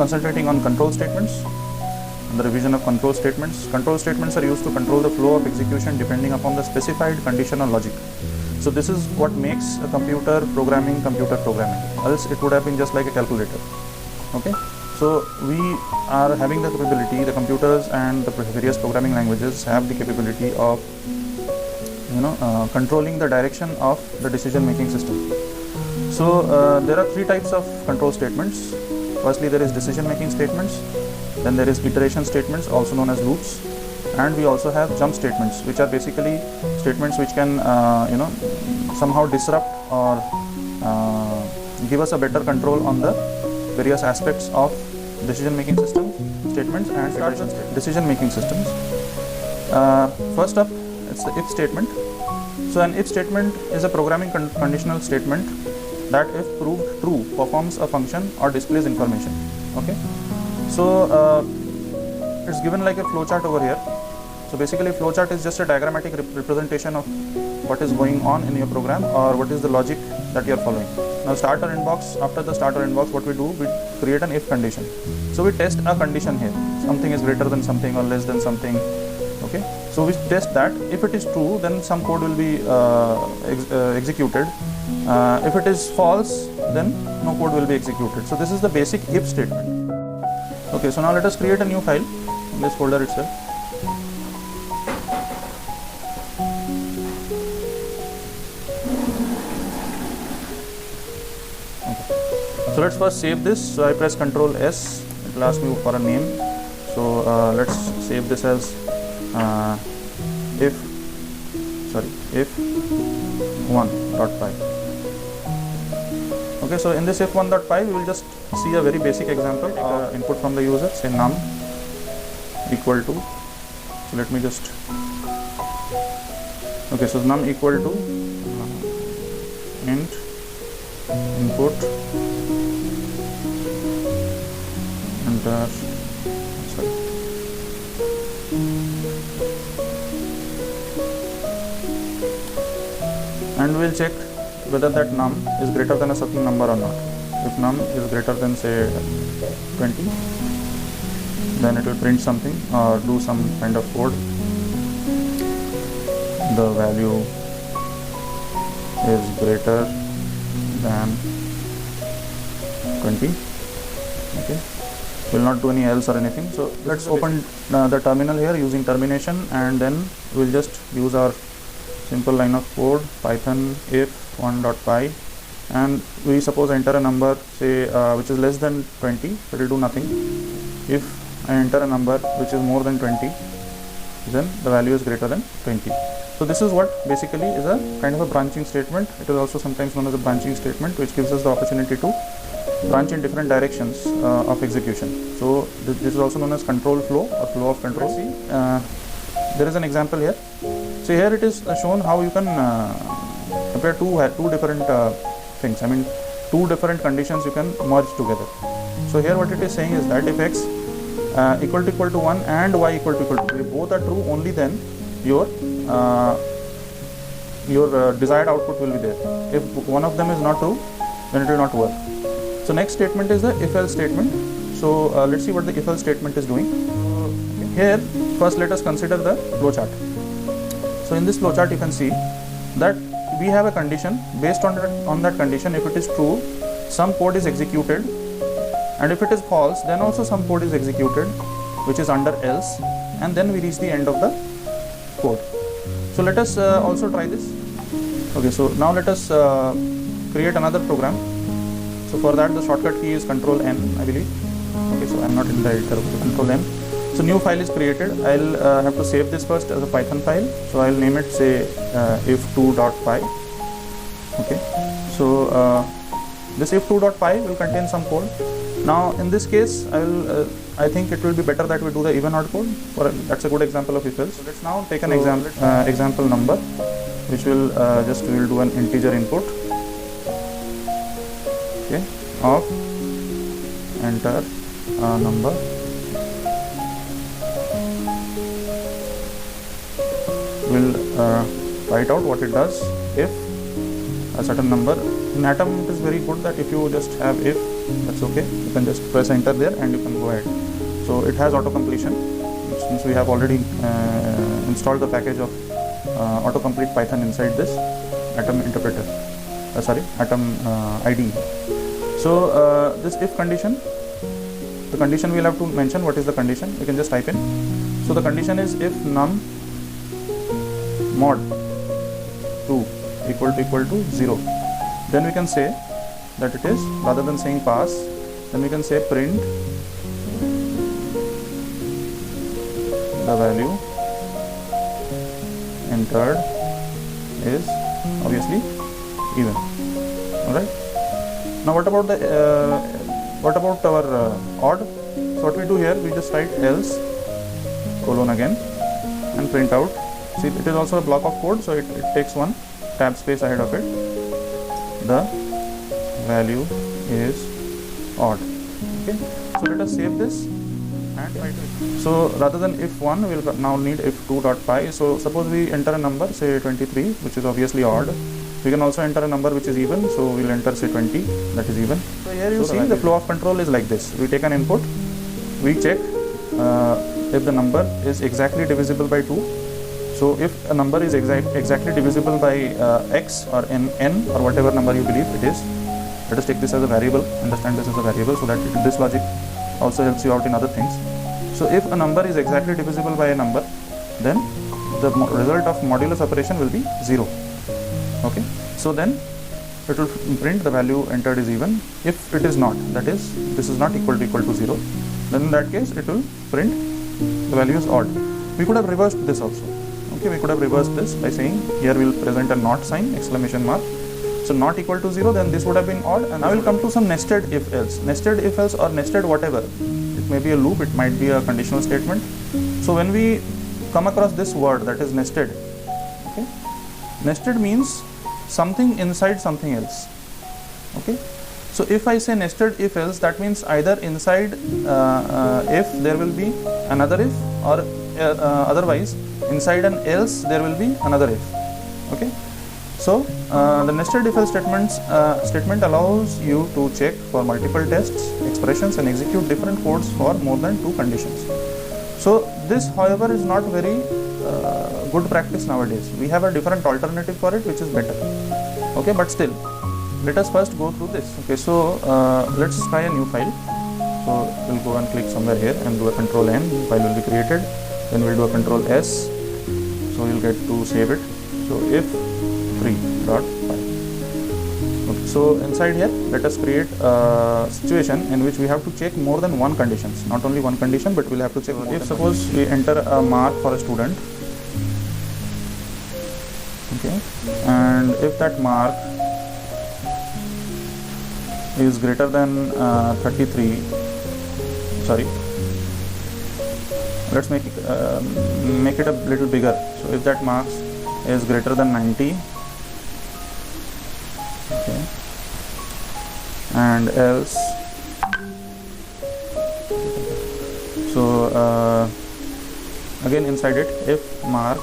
concentrating on control statements, and the revision of control statements. Control statements are used to control the flow of execution depending upon the specified condition or logic. So this is what makes a computer programming. Else it would have been just like a calculator. Okay. So we are having the capability, the computers and the various programming languages have the capability of controlling the direction of the decision making system. So there are three types of control statements. Firstly, there is decision making statements, then there is iteration statements, also known as loops, and we also have jump statements, which are basically statements which can somehow disrupt or give us a better control on the various aspects of decision making system statements and decision making systems. First up, it's the if statement. So an if statement is a programming conditional statement that, if proved true, performs a function or displays information. Okay. So it's given like a flowchart over here. So basically flowchart is just a diagrammatic representation of what is going on in your program or what is the logic that you are following. Now starter inbox, after the starter inbox, what we do, we create an if condition. So we test a condition here, something is greater than something or less than something. Okay, so we test that. If it is true, then some code will be executed. If it is false, then no code will be executed. So this is the basic if statement. Okay, so now let us create a new file in this folder itself. Okay. So let's first save this. So I press Ctrl S. It will ask me for a name. So let's save this as if1.py. Okay, so in this if1.py we will just see a very basic example. Input from the user, say num equal to, so let me just, okay, so num equal to int input enter, sorry, and we will check whether that num is greater than a certain number or not. If num is greater than say 20, then it will print something or do some kind of code. The value is greater than 20. Okay, will not do any else or anything. So let's open the terminal here using termination, and then we'll just use our simple line of code, python if1.py, and we suppose enter a number, say which is less than 20, it will do nothing. If I enter a number which is more than 20, then the value is greater than 20. So this is what basically is a kind of a branching statement. It is also sometimes known as a branching statement, which gives us the opportunity to branch in different directions of execution. So this is also known as control flow or flow of control. See, there is an example here. So here it is shown how you can compare two different things. I mean, two different conditions you can merge together. So here what it is saying is that if x equal to 1 and y equal to 2, if both are true, only then your desired output will be there. If one of them is not true, then it will not work. So next statement is the if else statement. So let's see what the if else statement is doing. Here first let us consider the flowchart. So in this flowchart you can see that we have a condition. Based on that condition, if it is true, some code is executed, and if it is false, then also some code is executed, which is under else, and then we reach the end of the code. So let us also try this. Okay, so now let us create another program. So for that the shortcut key is Ctrl N, I believe. Okay, so I am not in the editor. Ctrl N. So new file is created. I'll have to save this first as a Python file. So I'll name it, say if2.py. Okay, so this if2.py will contain some code. Now in this case I think it will be better that we do the even odd code. That's a good example of if else. So let's now take an example number, which will we'll do an integer input, okay, of enter number. Will write out what it does if a certain number. In Atom it is very good that if you just have if that's okay. You can just press enter there and you can go ahead. So it has auto completion since we have already installed the package of autocomplete Python inside this Atom interpreter, Atom IDE. So this if condition, the condition we'll have to mention what is the condition. You can just type in. So the condition is if num mod 2 equal to 0, then we can say that it is, rather than saying pass, then we can say print the value entered is obviously even. Alright. Now what about our odd? So what we do here, we just write else colon again and print out. See, it is also a block of code, so it takes one tab space ahead of it. The value is odd. Okay. So let us save this and write it. So rather than if1, we will now need if2.py. So suppose we enter a number, say 23, which is obviously odd. We can also enter a number which is even, so we will enter say 20, that is even. So here you see the flow of control is like this. We take an input, we check if the number is exactly divisible by 2. So if a number is exactly divisible by x or n or whatever number you believe it is, let us take this as a variable, understand this as a variable, so that this logic also helps you out in other things. So if a number is exactly divisible by a number, then the result of modulus operation will be 0. Okay, so then it will print the value entered is even. If it is not, that is, this is not equal to 0, then in that case it will print the value is odd. We could have reversed this also. Okay, we could have reversed this by saying here we will present a not sign, exclamation mark. So not equal to 0, then this would have been odd. And I will come to some nested if else. Nested if else or nested whatever. It may be a loop, it might be a conditional statement. So when we come across this word, that is nested, okay, nested means something inside something else. Okay, so if I say nested if else, that means either inside if there will be another if, or otherwise inside an else there will be another if. Okay, so the nested if else statement allows you to check for multiple tests, expressions, and execute different codes for more than 2 conditions. So this, however, is not very good practice nowadays. We have a different alternative for it which is better. Okay, but still let us first go through this. Okay, so let's try a new file. So we'll go and click somewhere here and do a control N, file will be created. Then we'll do a control S, so you'll get to save it. So if 3.py. Okay, so inside here let us create a situation in which we have to check more than one conditions, not only one condition, but we'll have to check more. If suppose we enter a mark for a student, okay, and if that mark is greater than 33, sorry, let's make it a little bigger. So if that marks is greater than 90, okay, and else, so again inside it, if mark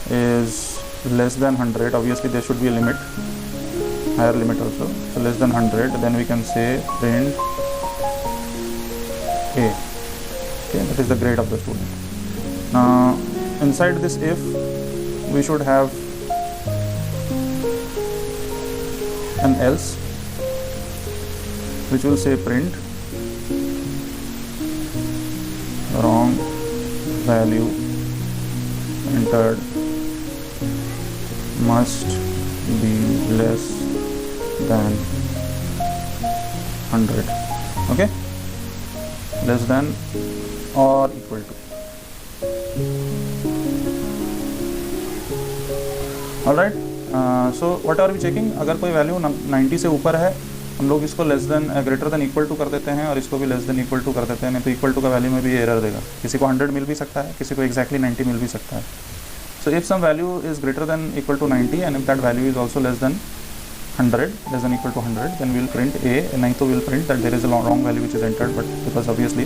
is less than 100, obviously there should be a limit, higher limit also, so less than 100, then we can say print A. Okay, that is the grade of the student. Now inside this if, we should have an else which will say print wrong value entered must be less than 100. Okay, less than or equal to. Alright, so what are we checking? अगर कोई value 90 से ऊपर है, हम लोग इसको less than greater than equal to कर देते हैं और इसको भी लेस देन इक्वल टू कर देते हैं, नहीं तो इक्वल टू का वैल्यू में भी एरर देगा. किसी को 100 मिल भी सकता है, किसी को एक्जैक्टली 90 मिल भी सकता है. So if some value is greater than equal to 90 and if that value is also less than 100, less than equal to 100, then we will print A, and नहीं तो we will print that there is a wrong value which is entered, but because obviously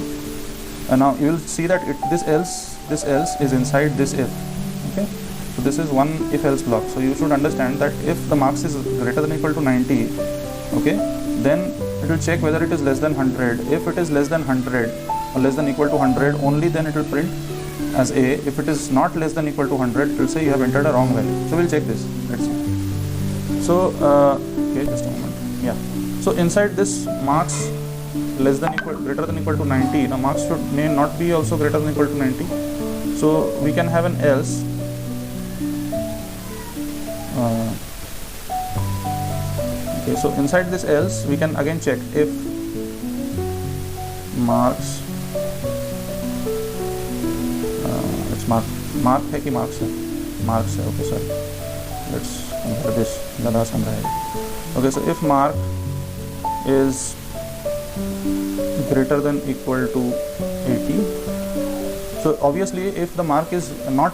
now you will see that this else is inside this if. Okay, so this is one if else block. So you should understand that if the marks is greater than equal to 90, okay, then it will check whether it is less than 100. If it is less than 100 or less than equal to 100, only then it will print as A. If it is not less than equal to 100, it will say you have entered a wrong value. So we'll check this. Let's see. So okay, just a moment. Yeah. So inside this marks less than equal greater than equal to 90. Now marks may not be also greater than equal to 90. So we can have an else. Okay, so inside this else we can again check if marks it's mark है कि marks है okay sorry, let's compare this ज़्यादा आसान रहेगा. Okay, so if mark is greater than equal to 80, so obviously if the mark is not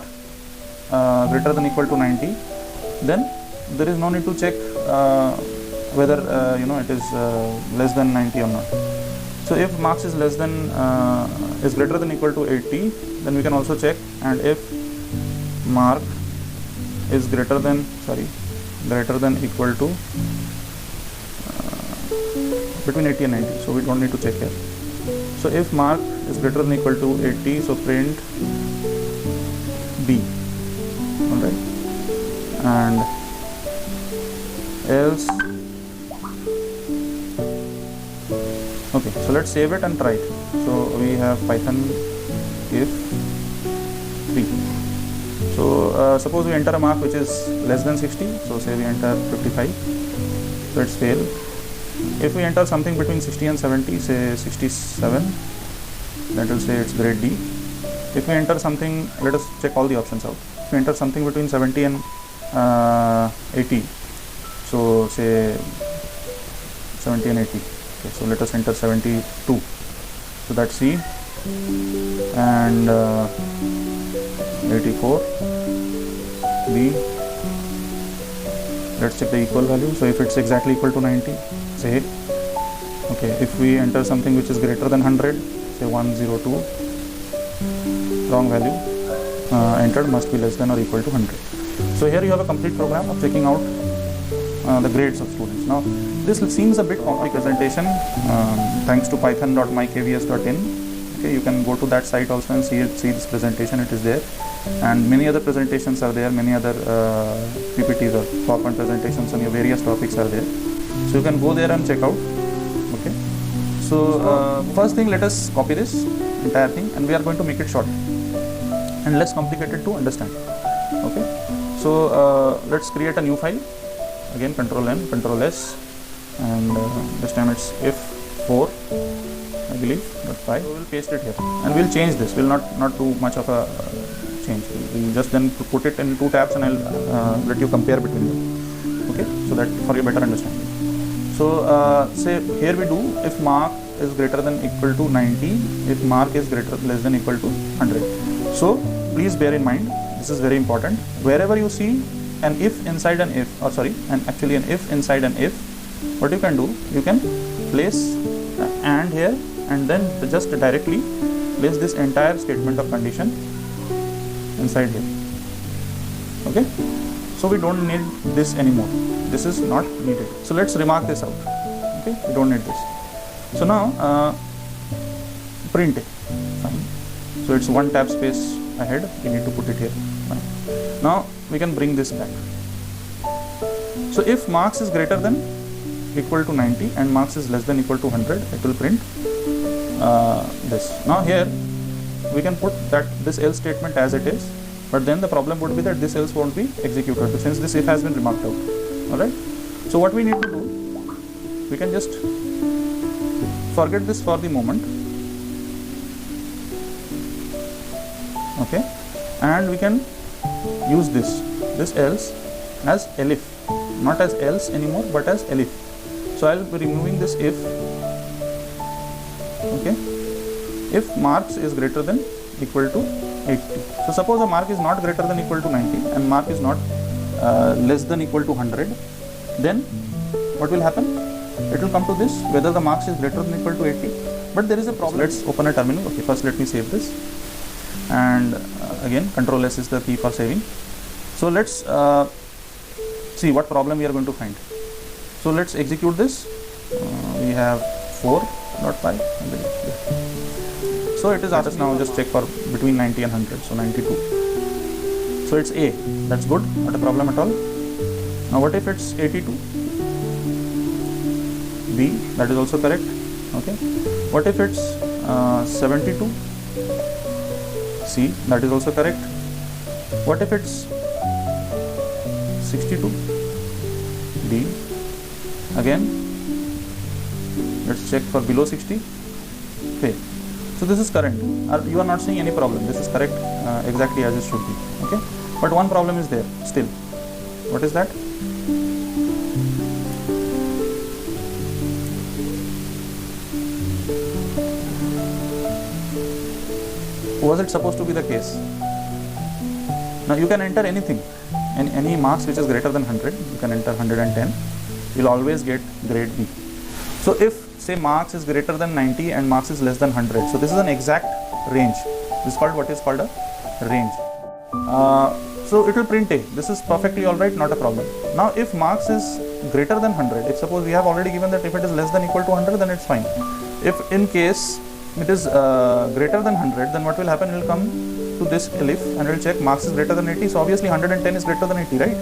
greater than equal to 90, then there is no need to check whether it is less than 90 or not. So if marks is less than is greater than equal to 80, then we can also check, and if mark is greater than equal to between 80 and 90, so we don't need to check here. So if mark is greater than equal to 80, so print B, alright, and else. Okay, so let's save it and try it. So we have Python if 3. So suppose we enter a mark which is less than 60, so say we enter 55, so it's fail. If we enter something between 60 and 70, say 67, that will say it's grade D. If we enter something, let us check all the options out. If we enter something between 70 and 80, so say 70 and 80. Okay, so let us enter 72. So that's C, and 84 B. Let's check the equal value. So if it's exactly equal to 90, say A. Okay, if we enter something which is greater than 100, say 102, wrong value, entered must be less than or equal to 100. So here you have a complete program of checking out the grades of students. Now this seems a bit complex presentation, thanks to python.mykvs.in. Okay, you can go to that site also and see this presentation. It is there, and many other presentations are there, many other PPTs or PowerPoint presentations on your various topics are there. So you can go there and check out. Okay, so first thing, let us copy this entire thing, and we are going to make it short and less complicated to understand. Okay, so let's create a new file. Again, Control N, Control S, and this time it's F4, I believe, .5. So we'll paste it here, and we'll change this. We'll not do much of a change. We'll just then put it in 2 tabs, and I'll let you compare between them. Okay, so that for your better understanding. So say here we do if mark is greater than equal to 90, if mark is less than equal to 100. So please bear in mind, this is very important. Wherever you see an if inside an if, or sorry, actually an if inside an if, what you can do, you can place and here, and then just directly place this entire statement of condition inside here. Okay, so we don't need this anymore. This is not needed. So let's remark this out. Okay, we don't need this. So now print it. Fine. So it's 1 tab space ahead. We need to put it here. Fine. Now we can bring this back. So if marks is greater than equal to 90 and marks is less than equal to 100, it will print this. Now here we can put this else statement as it is, but then the problem would be that this else won't be executed since this if has been remarked out. Alright. So what we need to do, we can just forget this for the moment. Okay, and we can use this else as elif, not as else anymore, but as elif. So I'll be removing this if. Okay, if marks is greater than equal to 80. So suppose a mark is not greater than equal to 90 and mark is not less than equal to 100, then what will happen? It will come to this, whether the marks is greater than equal to 80. But there is a problem. So let's open a terminal. Okay, first let me save this, and again Control S is the key for saving. So let's see what problem we are going to find. So let's execute this. we have 4.5, I believe. Yeah. So it is asked us now, just check for between 90 and 100, so 92. So it's A, that's good, not a problem at all. Now what if it's 82? B, that is also correct. Okay. What if it's 72? C, that is also correct. What if it's 62? D. Again, let's check for below 60. Okay. So this is correct. You are not seeing any problem. This is correct exactly as it should be. Okay. But one problem is there still. What is that? Was it supposed to be the case? Now you can enter anything, any marks which is greater than 100. You can enter 110. You'll always get grade B. So if say marks is greater than 90 and marks is less than 100, so this is an exact range. This is called what is called a range. So it will print A. This is perfectly alright, not a problem. Now if marks is greater than 100, if suppose we have already given that if it is less than equal to 100, then it's fine. If in case it is greater than 100, then what will happen? It will come to this elif and it will check marks is greater than 80. So obviously 110 is greater than 80, right?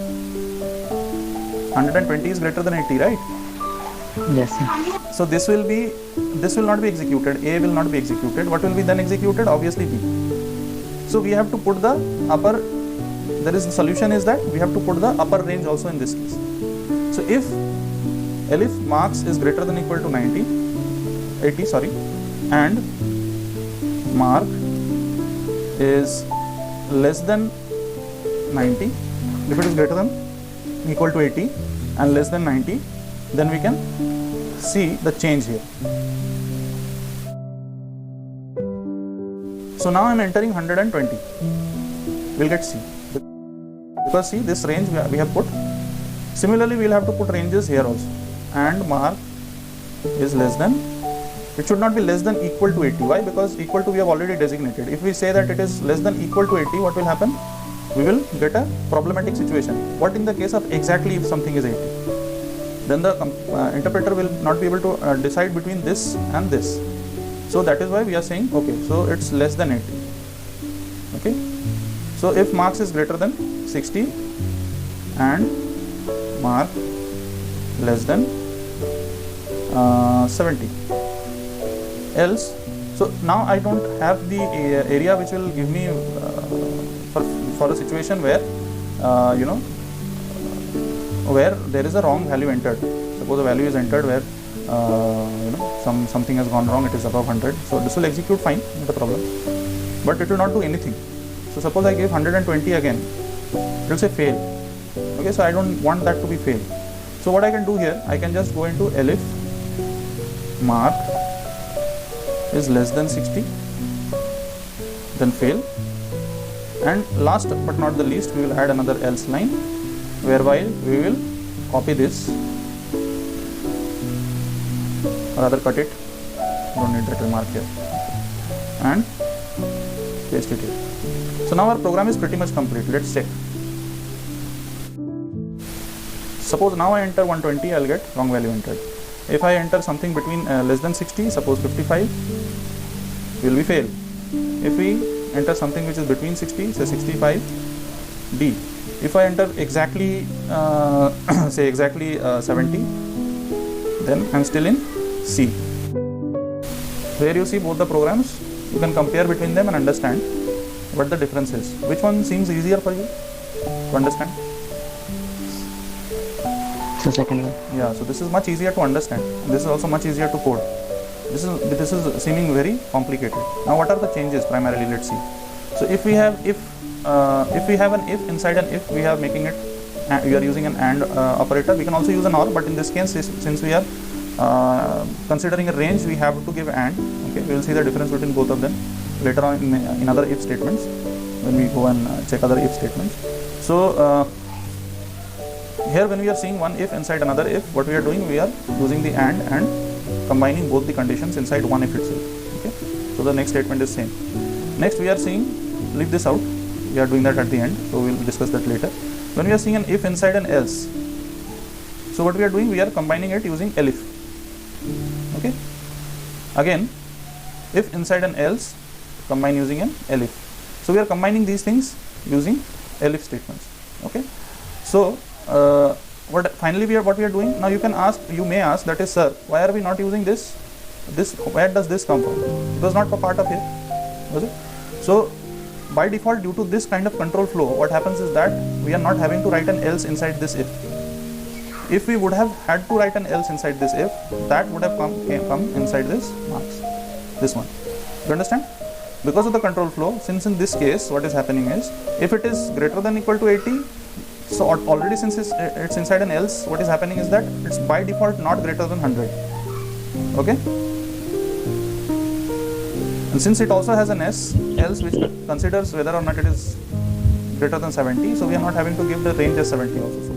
120 is greater than 80, right? Yes, sir. So this will not be executed. A will not be executed. What will be then executed? Obviously B. So we have to put the upper. There is the solution is that we have to put the upper range also in this case. So if elif marks is greater than equal to 80 sorry, and mark is less than 90, if it is greater than equal to 80 and less than 90, then we can see the change here. So now I am entering 120. We'll get C. Because see, this range we have put. Similarly, we will have to put ranges here also. And mark is less than. It should not be less than equal to 80. Why? Because equal to we have already designated. If we say that it is less than equal to 80, what will happen? We will get a problematic situation. What in the case of exactly if something is 80? Then the interpreter will not be able to decide between this and this. So that is why we are saying, okay, so it's less than 80. Okay. So if marks is greater than 60 and mark less than 70. Else, so now I don't have the area which will give me for a situation where where there is a wrong value entered. Suppose a value is entered where something has gone wrong, it is above 100. So this will execute fine, not a problem, but it will not do anything. So suppose I give 120 again, it will say fail. Okay, so I don't want that to be fail. So what I can do here, I can just go into elif mark is less than 60, then fail, and last but not the least, we will add another else line, whereby we will copy this, or rather cut it, don't need that remark here, and paste it here. So now our program is pretty much complete. Let's check. Suppose now I enter 120, I'll get wrong value entered. If I enter something between less than 60, suppose 55, will be fail. If we enter something which is between 60, say 65, D. If I enter exactly say exactly 70, then I'm still in C. Here you see both the programs. You can compare between them and understand what the difference is. Which one seems easier for you to understand? So second one. Yeah, so this is much easier to understand. This is also much easier to code. This is seeming very complicated. Now what are the changes primarily? Let's see. So if we have if we have an if inside an if, we are making it, we are using an and operator. We can also use an or, but in this case, since we are considering a range, we have to give and. Okay, we will see the difference between both of them later on in other if statements when we go and check other if statements. So here when we are seeing one if inside another if, what we are doing, we are using the and combining both the conditions inside one if itself. Okay, so the next statement is same. Next we are seeing, leave this out, we are doing that at the end, so we will discuss that later. When we are seeing an if inside an else, so what we are doing, we are combining it using elif. Again, if inside an else, combine using an elif. So we are combining these things using elif statements. Okay. So what we are doing now, you may ask, that is, sir, why are we not using this? Where does this come from? It was not a part of here, was it? So by default, due to this kind of control flow, what happens is that we are not having to write an else inside this if. If we would have had to write an else inside this if, that would have come inside this marks, this one. You understand? Because of the control flow, since in this case what is happening is, if it is greater than equal to 80, so already since it's inside an else, what is happening is that it's by default not greater than 100. Okay. And since it also has an else which considers whether or not it is greater than 70, so we are not having to give the range as 70 also. So